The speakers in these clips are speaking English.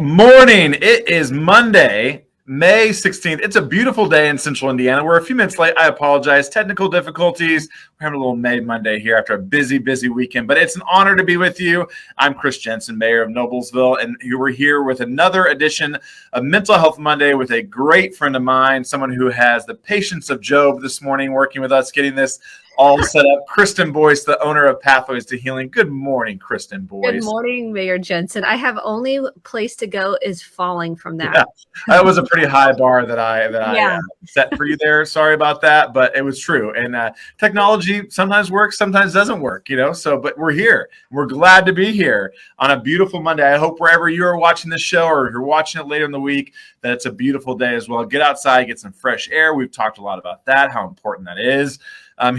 Morning. It is Monday, May 16th. It's a beautiful day in Central Indiana. We're a few minutes late. I apologize. Technical difficulties. We're having a little May Monday here after a busy weekend, but it's an honor to be with you. I'm Chris Jenson, mayor of Noblesville, and we're here with another edition of Mental Health Monday with a great friend of mine, someone who has the patience of Job this morning working with us, getting this all set up. Kristen Boice, the owner of Pathways to Healing. Good morning, Kristen Boice. Good morning, Mayor Jenson. I have only place to go is falling from that. Yeah, that was a pretty high bar that I set for you there. Sorry about that, but it was true. And technology sometimes works, sometimes doesn't work, So, but we're here. We're glad to be here on a beautiful Monday. I hope wherever you are watching this show or if you're watching it later in the week, that it's a beautiful day as well. Get outside, get some fresh air. We've talked a lot about that, how important that is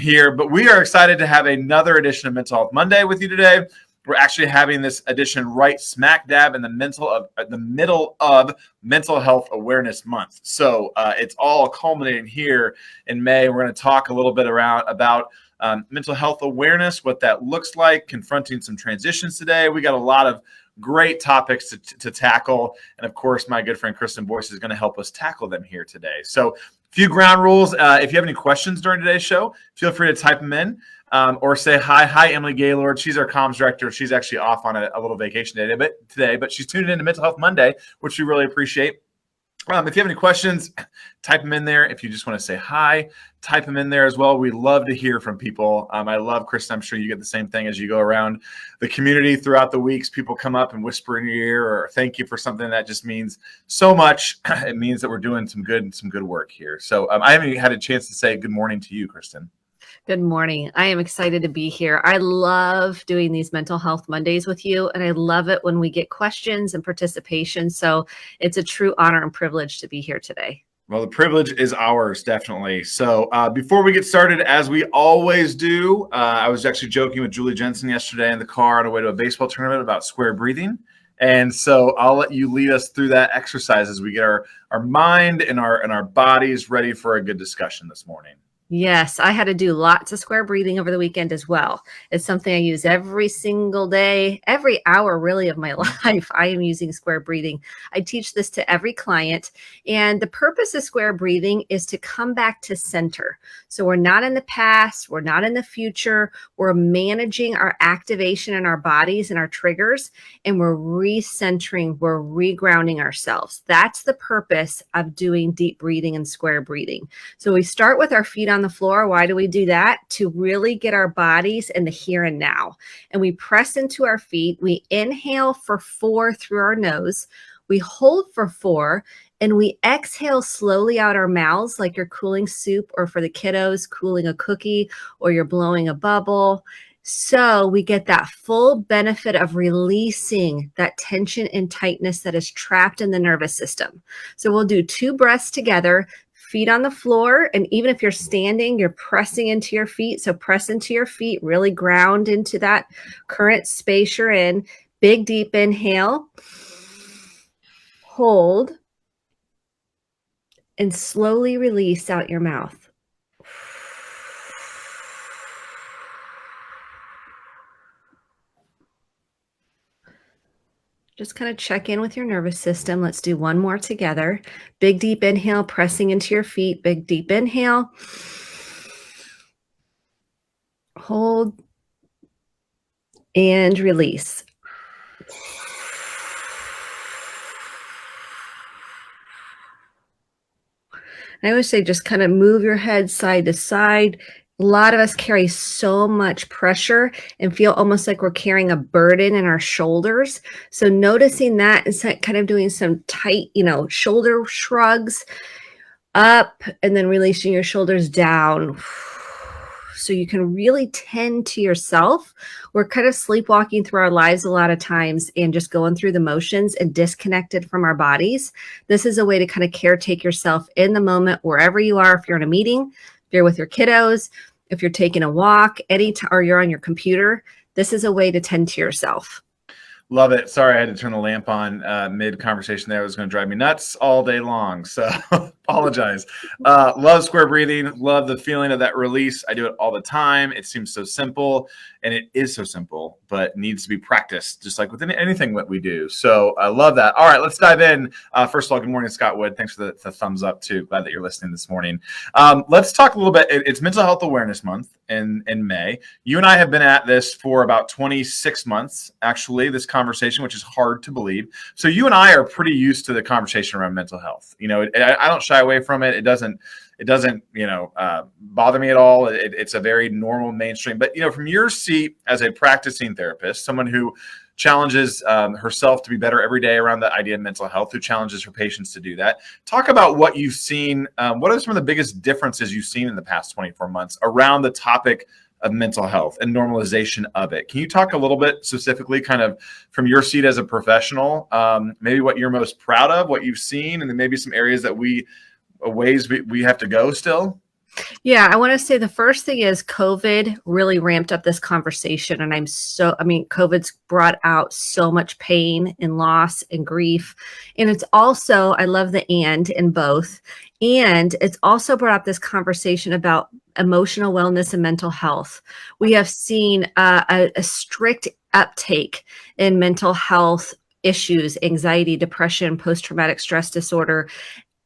here. But we are excited to have another edition of Mental Health Monday with you today. We're actually having this edition right smack dab in the middle of Mental Health Awareness Month. So it's all culminating here in May. We're going to talk a little bit about mental health awareness, what that looks like, confronting some transitions today. We got a lot of great topics to tackle. And of course, my good friend Kristen Boice is going to help us tackle them here today. So few ground rules. If you have any questions during today's show, feel free to type them in or say hi. Hi, Emily Gaylord. She's our comms director. She's actually off on a little vacation today, but she's tuning in to Mental Health Monday, which we really appreciate. If you have any questions, type them in there. If you just want to say hi, type them in there as well. We love to hear from people. I love, Kristen, I'm sure you get the same thing as you go around the community throughout the weeks. People come up and whisper in your ear or thank you for something that just means so much. It means that we're doing some good work here. So I haven't even had a chance to say good morning to you, Kristen. Good morning. I am excited to be here. I love doing these Mental Health Mondays with you, and I love it when we get questions and participation. So it's a true honor and privilege to be here today. Well, the privilege is ours, definitely. So before we get started, as we always do, I was actually joking with Julie Jenson yesterday in the car on the way to a baseball tournament about square breathing. And so I'll let you lead us through that exercise as we get our mind and our bodies ready for a good discussion this morning. Yes, I had to do lots of square breathing over the weekend as well. It's something I use every single day, every hour really of my life. I am using square breathing. I teach this to every client. And the purpose of square breathing is to come back to center. So we're not in the past, we're not in the future. We're managing our activation in our bodies and our triggers, and we're recentering, we're regrounding ourselves. That's the purpose of doing deep breathing and square breathing. So we start with our feet on the floor. Why do we do that? To really get our bodies in the here and now. And we press into our feet. We inhale for 4 through our nose. We hold for 4, and we exhale slowly out our mouths like you're cooling soup, or for the kiddos, cooling a cookie, or you're blowing a bubble. So we get that full benefit of releasing that tension and tightness that is trapped in the nervous system. So we'll do 2 breaths together. Feet on the floor, and even if you're standing, you're pressing into your feet. So press into your feet, really ground into that current space you're in. Big, deep inhale, hold, and slowly release out your mouth. Just kind of check in with your nervous system. Let's do one more together. Big, deep inhale, pressing into your feet. Big, deep inhale. Hold. And release. I always say just kind of move your head side to side. A lot of us carry so much pressure and feel almost like we're carrying a burden in our shoulders. So noticing that and kind of doing some tight, shoulder shrugs up and then releasing your shoulders down. So you can really tend to yourself. We're kind of sleepwalking through our lives a lot of times and just going through the motions and disconnected from our bodies. This is a way to kind of caretake yourself in the moment, wherever you are. If you're in a meeting, if you're with your kiddos, if you're taking a walk, or you're on your computer, this is a way to tend to yourself. Love it. Sorry, I had to turn the lamp on mid-conversation there. It was going to drive me nuts all day long. So Apologize. Love square breathing. Love the feeling of that release. I do it all the time. It seems so simple, and it is so simple, but needs to be practiced, just like with anything that we do. So I love that. All right, let's dive in. First of all, good morning, Scott Wood. Thanks for the thumbs up too. Glad that you're listening this morning. Let's talk a little bit. It's Mental Health Awareness Month in May. You and I have been at this for about 26 months, actually, this conversation, which is hard to believe. So you and I are pretty used to the conversation around mental health. You know, I don't shy away from it. It doesn't bother me at all. It's a very normal mainstream. But, from your seat as a practicing therapist, someone who challenges herself to be better every day around the idea of mental health, who challenges her patients to do that. Talk about what you've seen. What are some of the biggest differences you've seen in the past 24 months around the topic of mental health and normalization of it? Can you talk a little bit specifically kind of from your seat as a professional, maybe what you're most proud of, what you've seen, and then maybe some areas that we have to go still? Yeah, I want to say the first thing is COVID really ramped up this conversation. And COVID's brought out so much pain and loss and grief. And it's also, I love the and in both. And it's also brought up this conversation about emotional wellness and mental health. We have seen a strict uptake in mental health issues, anxiety, depression, post-traumatic stress disorder,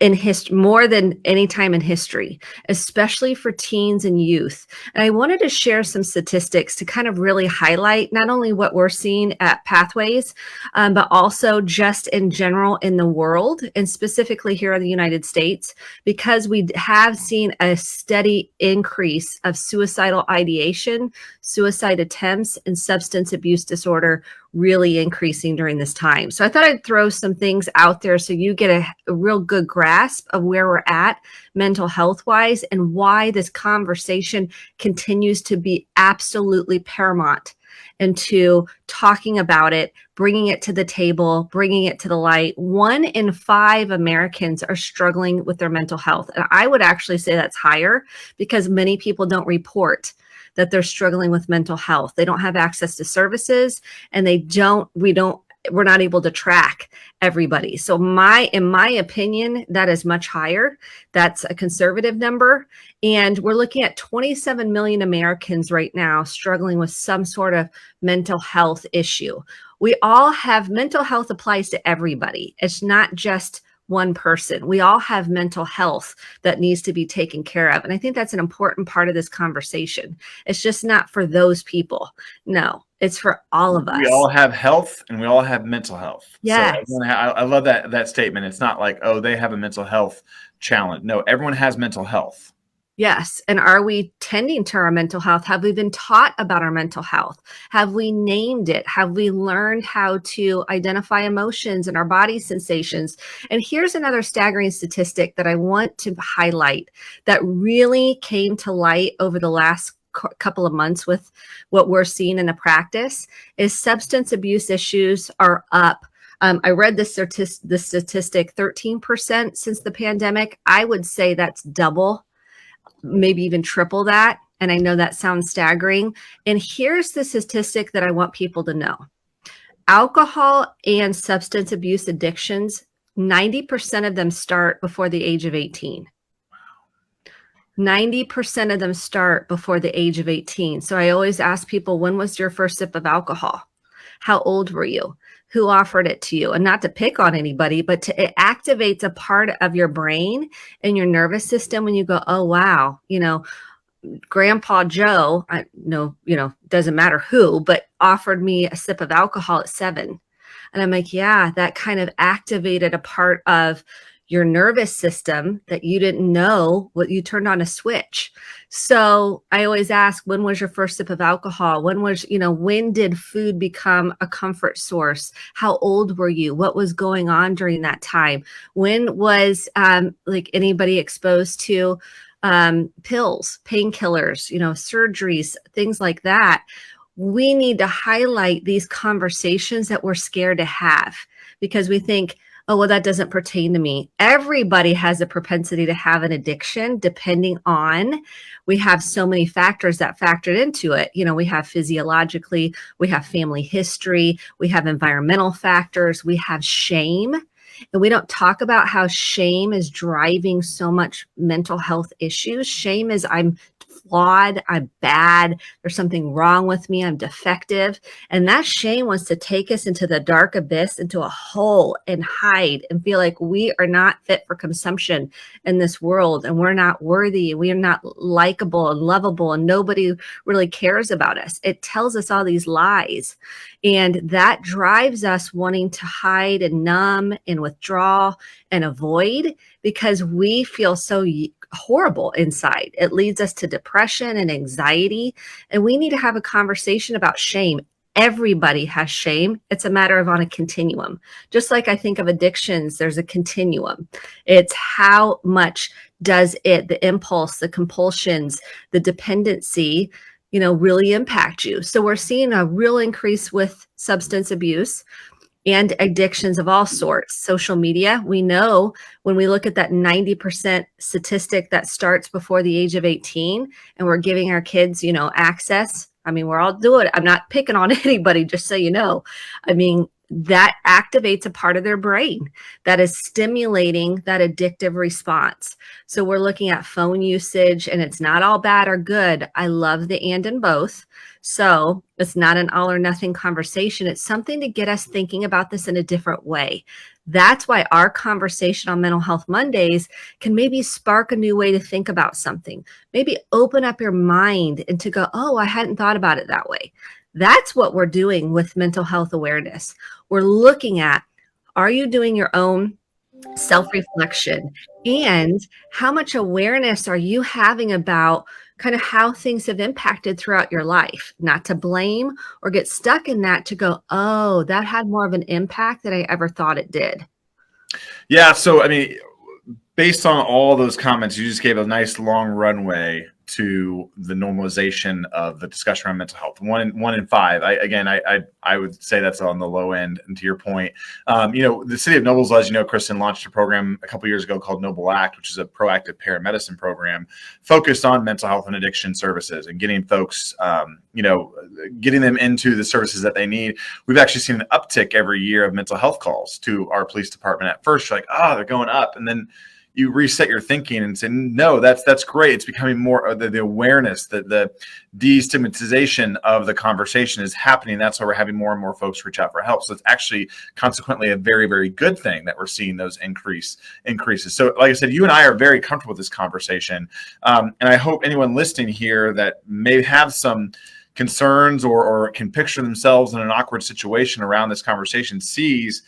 in more than any time in history, especially for teens and youth. And I wanted to share some statistics to kind of really highlight not only what we're seeing at Pathways, but also just in general in the world, and specifically here in the United States, because we have seen a steady increase of suicidal ideation, suicide attempts, and substance abuse disorder really increasing during this time. So I thought I'd throw some things out there so you get a real good grasp of where we're at mental health wise and why this conversation continues to be absolutely paramount into talking about it, bringing it to the table, bringing it to the light. 1 in 5 Americans are struggling with their mental health. And I would actually say that's higher because many people don't report that they're struggling with mental health. They don't have access to services, and we're not able to track everybody. So in my opinion, that is much higher. That's a conservative number. And we're looking at 27 million Americans right now struggling with some sort of mental health issue. We all have mental health applies to everybody. It's not just one person. We all have mental health that needs to be taken care of. And I think that's an important part of this conversation. It's just not for those people. No, it's for all of us. We all have health and we all have mental health. Yes. So I love that statement. It's not like, oh, they have a mental health challenge. No, everyone has mental health. Yes. And are we tending to our mental health? Have we been taught about our mental health? Have we named it? Have we learned how to identify emotions and our body sensations? And here's another staggering statistic that I want to highlight that really came to light over the last couple of months with what we're seeing in the practice is substance abuse issues are up. I read the statistic 13% since the pandemic. I would say that's double, maybe even triple that. And I know that sounds staggering. And here's the statistic that I want people to know. Alcohol and substance abuse addictions, 90% of them start before the age of 18. 90% of them start before the age of 18. So I always ask people, when was your first sip of alcohol? How old were you? Who offered it to you? And not to pick on anybody, but it activates a part of your brain and your nervous system when you go, oh, wow, Grandpa Joe, doesn't matter who, but offered me a sip of alcohol at 7. And I'm like, yeah, that kind of activated a part of your nervous system that you didn't know what you turned on a switch. So I always ask, when was your first sip of alcohol? When did food become a comfort source? How old were you? What was going on during that time? When was anybody exposed to pills, painkillers, surgeries, things like that? We need to highlight these conversations that we're scared to have because we think, oh, well, that doesn't pertain to me. Everybody has a propensity to have an addiction, depending on, we have so many factors that factored into it. We have physiologically, we have family history, we have environmental factors, we have shame. And we don't talk about how shame is driving so much mental health issues. Shame is I'm flawed, I'm bad, there's something wrong with me, I'm defective. And that shame wants to take us into the dark abyss, into a hole, and hide and feel like we are not fit for consumption in this world, and we're not worthy, and we are not likable and lovable, and nobody really cares about us. It tells us all these lies. And that drives us wanting to hide and numb and withdraw and avoid because we feel so horrible inside. It leads us to depression and anxiety. And we need to have a conversation about shame. Everybody has shame. It's a matter of on a continuum. Just like I think of addictions, there's a continuum. It's how much does it, the impulse, the compulsions, the dependency, really impact you. So we're seeing a real increase with substance abuse and addictions of all sorts. Social media, we know when we look at that 90% statistic that starts before the age of 18, and we're giving our kids, access. I mean, we're all doing it. I'm not picking on anybody, just so you know. I mean, that activates a part of their brain that is stimulating that addictive response. So we're looking at phone usage, and it's not all bad or good. I love the and in both. So it's not an all or nothing conversation. It's something to get us thinking about this in a different way. That's why our conversation on Mental Health Mondays can maybe spark a new way to think about something. Maybe open up your mind and to go, oh, I hadn't thought about it that way. That's what we're doing with mental health awareness. We're looking at, are you doing your own self-reflection? And how much awareness are you having about kind of how things have impacted throughout your life? Not to blame or get stuck in that, to go, oh, that had more of an impact than I ever thought it did. Yeah. So, I mean, based on all those comments, you just gave a nice long runway to the normalization of the discussion around mental health. One in five. I would say that's on the low end. And to your point, the city of Noblesville, as you know, Kristen, launched a program a couple of years ago called Noble Act, which is a proactive paramedicine program focused on mental health and addiction services and getting folks, getting them into the services that they need. We've actually seen an uptick every year of mental health calls to our police department. At first, you're like, they're going up, and then you reset your thinking and say, no, that's great. It's becoming more of the awareness, that the destigmatization of the conversation is happening. That's why we're having more and more folks reach out for help. So it's actually consequently a very, very good thing that we're seeing those increases. So like I said, you and I are very comfortable with this conversation. And I hope anyone listening here that may have some concerns or can picture themselves in an awkward situation around this conversation sees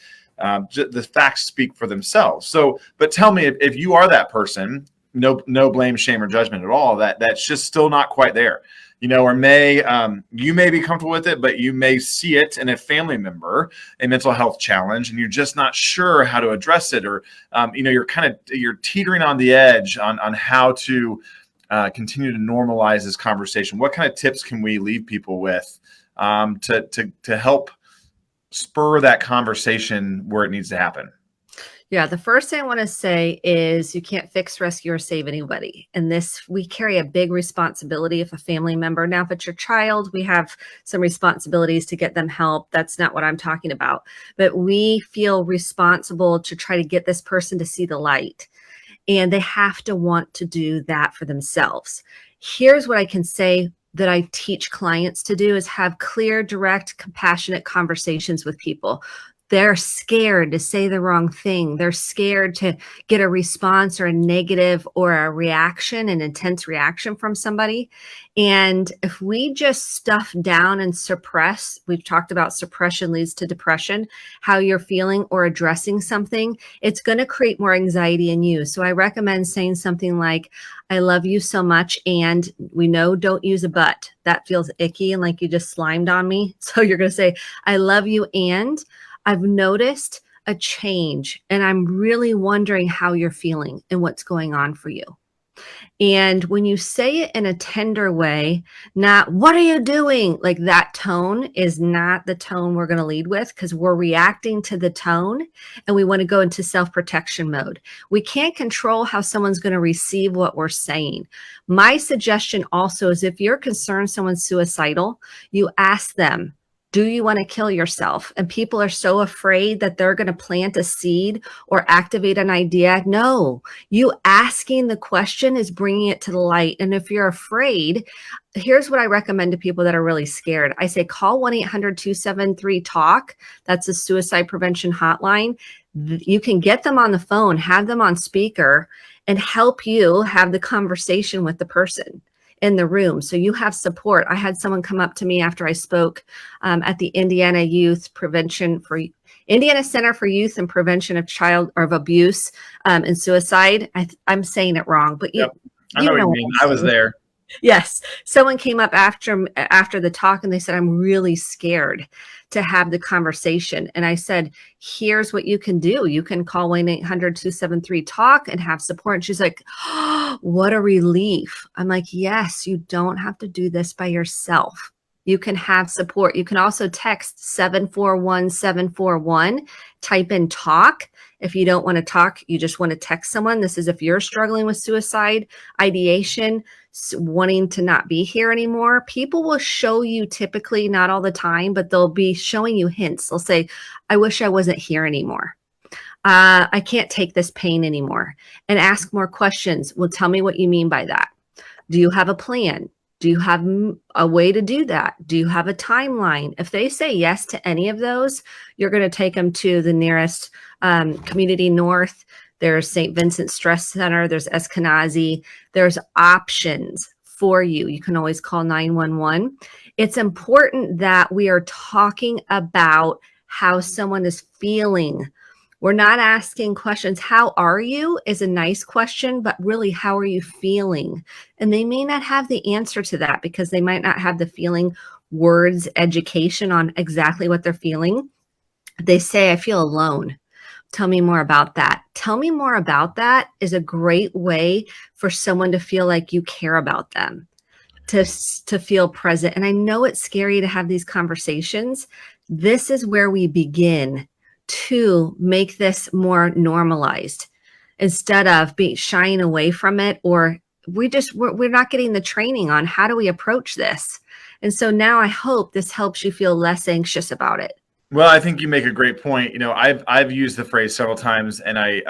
the facts speak for themselves. So, but tell me, if you are that person, no blame, shame, or judgment at all, that's just still not quite there, or you may be comfortable with it, but you may see it in a family member, a mental health challenge, and you're just not sure how to address it, or you're teetering on the edge on how to continue to normalize this conversation. What kind of tips can we leave people with to help spur that conversation where it needs to happen? Yeah, the first thing I want to say is you can't fix, rescue, or save anybody. And this, we carry a big responsibility if a family member. Now, if it's your child, we have some responsibilities to get them help. That's not what I'm talking about. But we feel responsible to try to get this person to see the light. And they have to want to do that for themselves. Here's what I can say that I teach clients to do is have clear, direct, compassionate conversations with people. They're scared to say the wrong thing. They're scared to get a response or a negative or a reaction, an intense reaction from somebody. And if we just stuff down and suppress, we've talked about suppression leads to depression, how you're feeling or addressing something, it's going to create more anxiety in you. So I recommend saying something like, I love you so much. And we know don't use a but. That feels icky and like you just slimed on me. So you're going to say, I love you and I've noticed a change and I'm really wondering how you're feeling and what's going on for you. And when you say it in a tender way, not what are you doing? Like that tone is not the tone we're going to lead with because we're reacting to the tone and we want to go into self-protection mode. We can't control how someone's going to receive what we're saying. My suggestion also is if you're concerned someone's suicidal, you ask them, Do you want to kill yourself? And people are so afraid that they're going to plant a seed or activate an idea. No, you asking the question is bringing it to the light. And if you're afraid, here's what I recommend to people that are really scared. I say, call 1-800-273-TALK. That's a suicide prevention hotline. You can get them on the phone, have them on speaker, and help you have the conversation with the person in the room. So you have support. I had someone come up to me after I spoke at the Indiana Indiana Center for Youth and Prevention of Child or of Abuse and Suicide. I'm saying it wrong, but yep. I know what you mean. I was there. Yes. Someone came up after the talk and they said, I'm really scared to have the conversation. And I said, here's what you can do. You can call 1-800-273-TALK and have support. And she's like, oh, what a relief. I'm like, yes, you don't have to do this by yourself. You can have support. You can also text 741-741, type in TALK. If you don't want to talk, you just want to text someone. This is if you're struggling with suicide, ideation, wanting to not be here anymore. People will show you, typically, not all the time, but they'll be showing you hints. They'll say, I wish I wasn't here anymore. I can't take this pain anymore. And ask more questions. Well, tell me what you mean by that. Do you have a plan? Do you have a way to do that? Do you have a timeline? If they say yes to any of those, you're going to take them to the nearest Community North. There's St. Vincent Stress Center. There's Eskenazi. There's options for you. You can always call 911. It's important that we are talking about how someone is feeling. We're not asking questions. How are you is a nice question, but really, how are you feeling? And they may not have the answer to that because they might not have the feeling, words, education on exactly what they're feeling. They say, I feel alone. Tell me more about that. Tell me more about that is a great way for someone to feel like you care about them, to feel present. And I know it's scary to have these conversations. This is where we begin to make this more normalized instead of shying away from it, or we're not getting the training on how do we approach this. And so now I hope this helps you feel less anxious about it. Well, I think you make a great point. You know, I've used the phrase several times, and I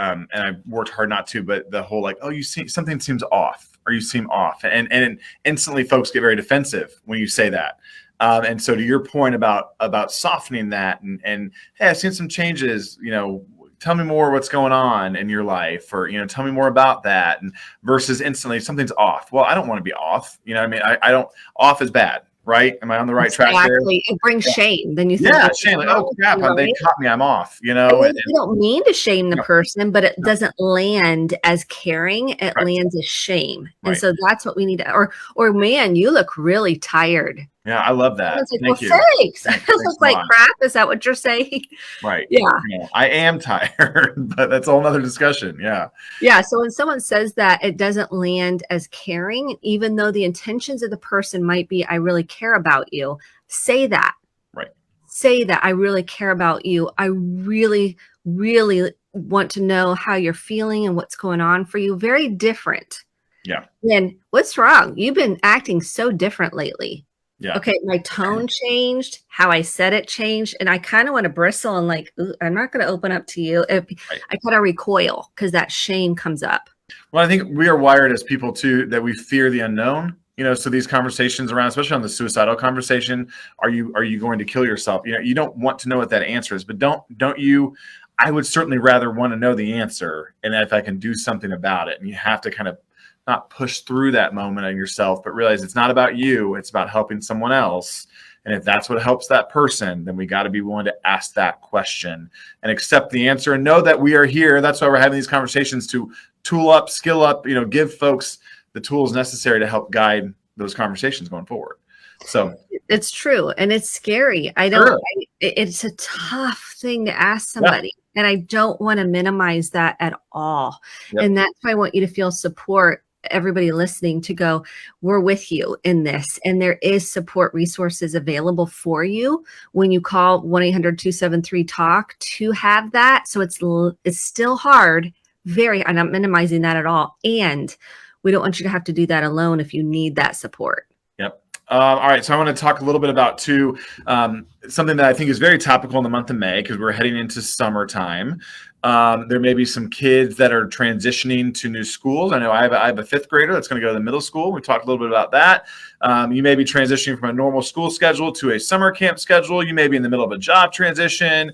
worked hard not to, but the whole like, oh, you see something seems off, or you seem off, and instantly folks get very defensive when you say that. And so to your point about softening that and hey, I've seen some changes, you know, tell me more what's going on in your life, or, you know, tell me more about that, and versus instantly something's off. Well, I don't want to be off. You know what I mean? I don't, off is bad. Right? Am I on the right track there? It brings shame. Then you think, shame. Like, oh crap, right? They caught me. I'm off. You know, you don't mean to shame the person, but it doesn't land as caring. It lands as shame, and so that's what we need to. Or man, you look really tired. Yeah, I love that. Like, thank you. Thanks. I look like crap. Is that what you're saying? Right. Yeah. I am tired, but that's a whole nother discussion. Yeah. Yeah. So when someone says that, it doesn't land as caring, even though the intentions of the person might be, I really care about you. Say that. Right. Say that I really care about you. I really, really want to know how you're feeling and what's going on for you. Very different. Yeah. And what's wrong? You've been acting so different lately. Yeah. Okay, my tone changed, how I said it changed, and I kind of want to bristle and like, ooh, I'm not going to open up to you. I kind of recoil because that shame comes up. Well, I think we are wired as people too, that we fear the unknown. You know, so these conversations around, especially on the suicidal conversation, are you going to kill yourself? You know, you don't want to know what that answer is, but don't you? I would certainly rather want to know the answer, and if I can do something about it. And you have to kind of not push through that moment on yourself, but realize it's not about you. It's about helping someone else. And if that's what helps that person, then we got to be willing to ask that question and accept the answer and know that we are here. That's why we're having these conversations, to tool up, skill up, you know, give folks the tools necessary to help guide those conversations going forward. So it's true. And it's scary. It's a tough thing to ask somebody. Yeah. And I don't want to minimize that at all. Yep. And that's why I want you to feel support. Everybody listening, to go, we're with you in this. And there is support resources available for you when you call 1-800-273-TALK to have that. So it's still hard. I'm not minimizing that at all. And we don't want you to have to do that alone if you need that support. Yep. All right, so I want to talk a little bit about too something that I think is very topical in the month of May because we're heading into summertime. There may be some kids that are transitioning to new schools. I know I have a fifth grader that's going to go to the middle school. We talked a little bit about that. You may be transitioning from a normal school schedule to a summer camp schedule. You may be in the middle of a job transition.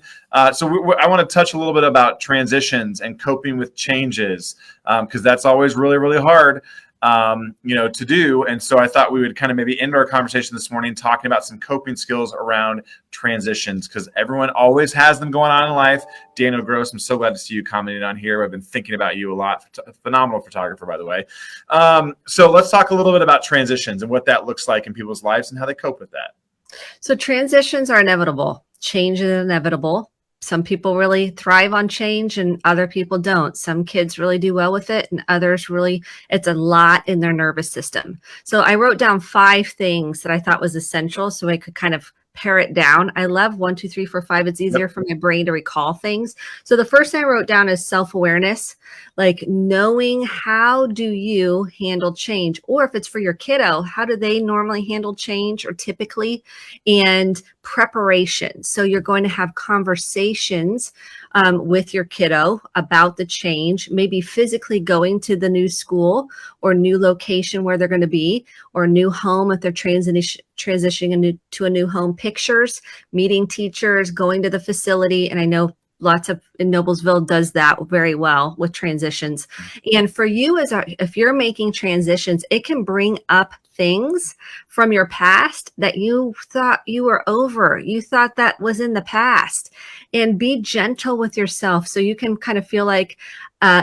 So I want to touch a little bit about transitions and coping with changes because that's always really, really hard. To do. And so I thought we would kind of maybe end our conversation this morning talking about some coping skills around transitions because everyone always has them going on in life. Daniel Gross, I'm so glad to see you commenting on here. I've been thinking about you a lot. Phenomenal photographer, by the way. So let's talk a little bit about transitions and what that looks like in people's lives and how they cope with that. So transitions are inevitable. Change is inevitable. Some people really thrive on change and other people don't. Some kids really do well with it and others really, it's a lot in their nervous system. So I wrote down 5 things that I thought was essential so I could kind of pare it down. I love 1, 2, 3, 4, 5. It's easier for my brain to recall things. So the first thing I wrote down is self-awareness, like knowing how do you handle change, or if it's for your kiddo, how do they normally handle change or typically, and preparation. So you're going to have conversations with your kiddo about the change, maybe physically going to the new school or new location where they're going to be, or new home if they're transitioning to a new home, pictures, meeting teachers, going to the facility. And I know lots of in Noblesville does that very well with transitions. And for you, if you're making transitions, it can bring up things from your past that you thought you were over. You thought that was in the past. And be gentle with yourself so you can kind of feel like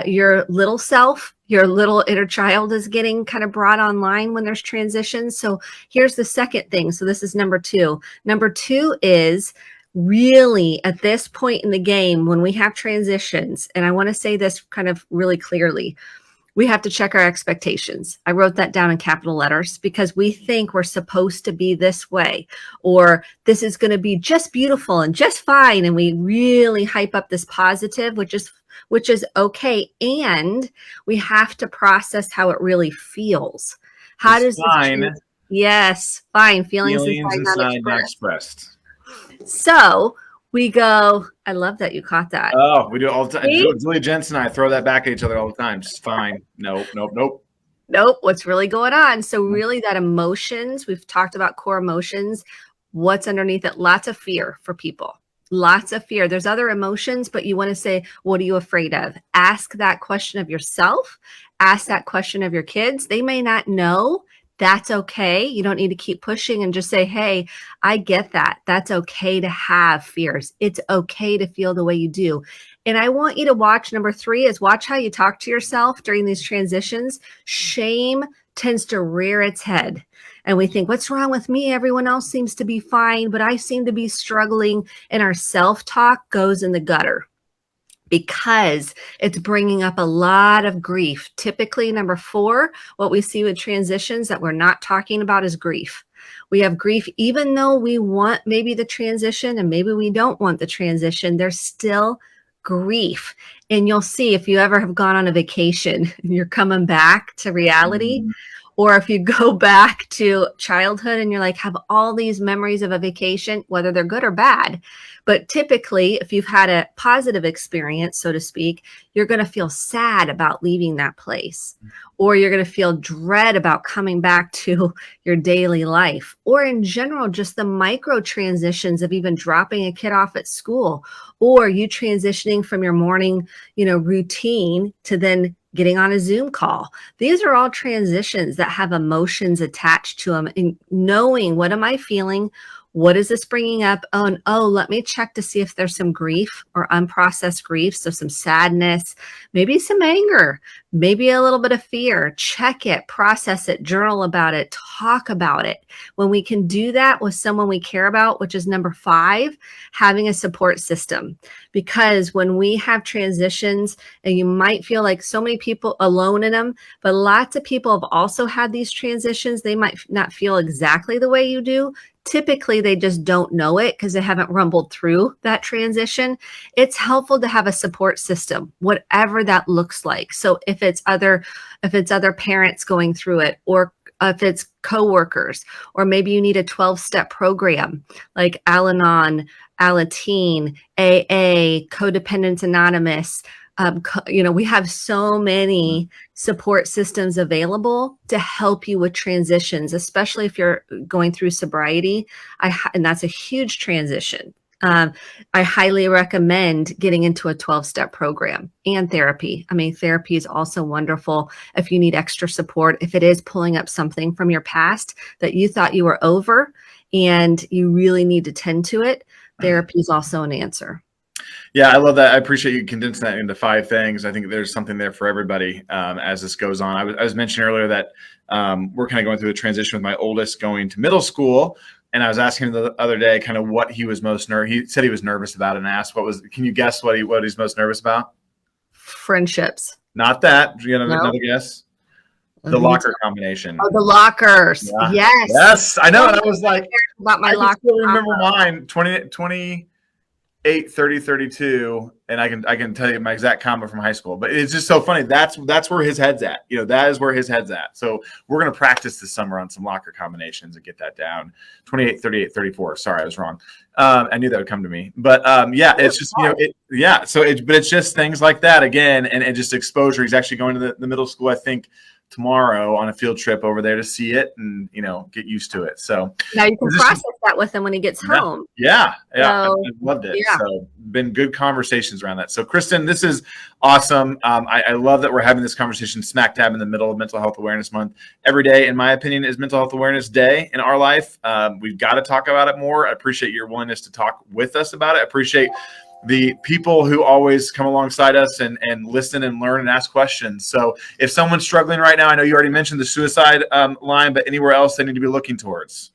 your little self, your little inner child is getting kind of brought online when there's transitions. So here's the second thing. So this is number 2. Number 2 is really at this point in the game, when we have transitions, and I want to say this kind of really clearly, we have to check our expectations. I wrote that down in capital letters because we think we're supposed to be this way, or this is going to be just beautiful and just fine. And we really hype up this positive, which is okay. And we have to process how it really feels. How does fine? Yes, fine. Feelings inside not expressed. So we go, I love that you caught that. Oh, we do it all the time. Julie, Jenson and I throw that back at each other all the time. Just fine. Nope. What's really going on? So really that emotions, we've talked about core emotions. What's underneath it? Lots of fear for people. Lots of fear. There's other emotions, but you want to say, what are you afraid of? Ask that question of yourself. Ask that question of your kids. They may not know. That's okay. You don't need to keep pushing and just say, hey, I get that. That's okay to have fears. It's okay to feel the way you do. And I want you to watch, number 3 is watch how you talk to yourself during these transitions. Shame tends to rear its head. And we think, what's wrong with me? Everyone else seems to be fine, but I seem to be struggling. And our self-talk goes in the gutter, because it's bringing up a lot of grief. Typically, number 4, what we see with transitions that we're not talking about is grief. We have grief, even though we want maybe the transition and maybe we don't want the transition, there's still grief. And you'll see if you ever have gone on a vacation and you're coming back to reality, or if you go back to childhood and you're like, have all these memories of a vacation, whether they're good or bad. But typically, if you've had a positive experience, so to speak, you're going to feel sad about leaving that place, or you're going to feel dread about coming back to your daily life, or in general, just the micro transitions of even dropping a kid off at school, or you transitioning from your morning, routine to then getting on a Zoom call. These are all transitions that have emotions attached to them, and knowing, what am I feeling? What is this bringing up? Oh, let me check to see if there's some grief or unprocessed grief. So some sadness, maybe some anger, maybe a little bit of fear. Check it, process it, journal about it, talk about it. When we can do that with someone we care about, which is number 5, having a support system. Because when we have transitions, and you might feel like so many people alone in them, but lots of people have also had these transitions. They might not feel exactly the way you do. Typically, they just don't know it because they haven't rumbled through that transition. It's helpful to have a support system, whatever that looks like. So if it's other parents going through it, or if it's coworkers, or maybe you need a 12-step program like Al-Anon, Alateen, AA, Codependence Anonymous. We have so many support systems available to help you with transitions, especially if you're going through sobriety. And that's a huge transition. I highly recommend getting into a 12-step program and therapy. I mean, therapy is also wonderful if you need extra support, if it is pulling up something from your past that you thought you were over and you really need to tend to it. Therapy is also an answer. Yeah, I love that. I appreciate you condensing that into 5 things. I think there's something there for everybody as this goes on. I was mentioning earlier that we're kind of going through the transition with my oldest going to middle school. And I was asking him the other day kind of what he was most nervous. He said he was nervous about it, and asked can you guess what he's most nervous about? Friendships. Not that. Do you have another guess? The locker combination. Oh, the lockers. Yeah. Yes. Yes. I know. And I was like, about my locker. I still remember mine, 28, 30, 32, and I can tell you my exact combo from high school. But it's just so funny. That's where his head's at. That is where his head's at. So we're going to practice this summer on some locker combinations and get that down. 28, 38, 34. Sorry, I was wrong. I knew that would come to me. But it's just, but it's just things like that again, and just exposure. He's actually going to the middle school, I think, tomorrow on a field trip over there to see it and get used to it. So now you can process that with him when he gets home. Yeah. So, I loved it. Yeah. So been good conversations around that. So Kristen, this is awesome. I love that we're having this conversation smack dab in the middle of Mental Health Awareness Month. Every day, in my opinion, is Mental Health Awareness Day in our life. We've got to talk about it more. I appreciate your willingness to talk with us about it. I appreciate the people who always come alongside us and listen and learn and ask questions. So if someone's struggling right now, I know you already mentioned the suicide line, but anywhere else they need to be looking towards?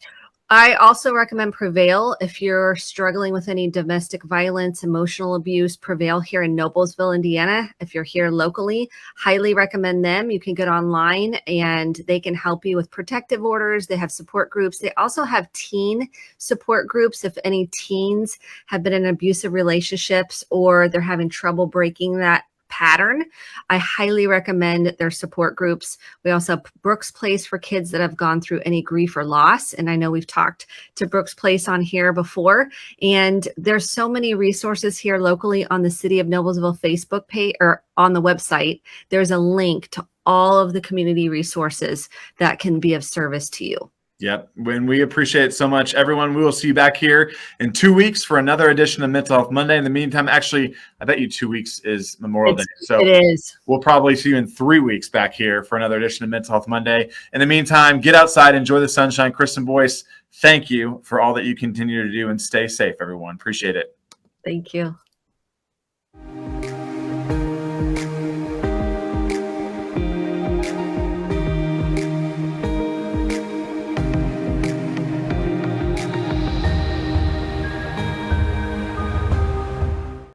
I also recommend Prevail. If you're struggling with any domestic violence, emotional abuse, Prevail here in Noblesville, Indiana. If you're here locally, highly recommend them. You can get online and they can help you with protective orders. They have support groups. They also have teen support groups. If any teens have been in abusive relationships or they're having trouble breaking that pattern, I highly recommend their support groups. We also have Brooks Place for kids that have gone through any grief or loss. And I know we've talked to Brooks Place on here before. And there's so many resources here locally on the City of Noblesville Facebook page or on the website. There's a link to all of the community resources that can be of service to you. Yep. When we appreciate it so much, everyone, we will see you back here in 2 weeks for another edition of Mental Health Monday. In the meantime, actually, I bet you 2 weeks is Memorial Day. So it is. We'll probably see you in 3 weeks back here for another edition of Mental Health Monday. In the meantime, get outside, enjoy the sunshine. Kristen Boice, thank you for all that you continue to do, and stay safe, everyone. Appreciate it. Thank you.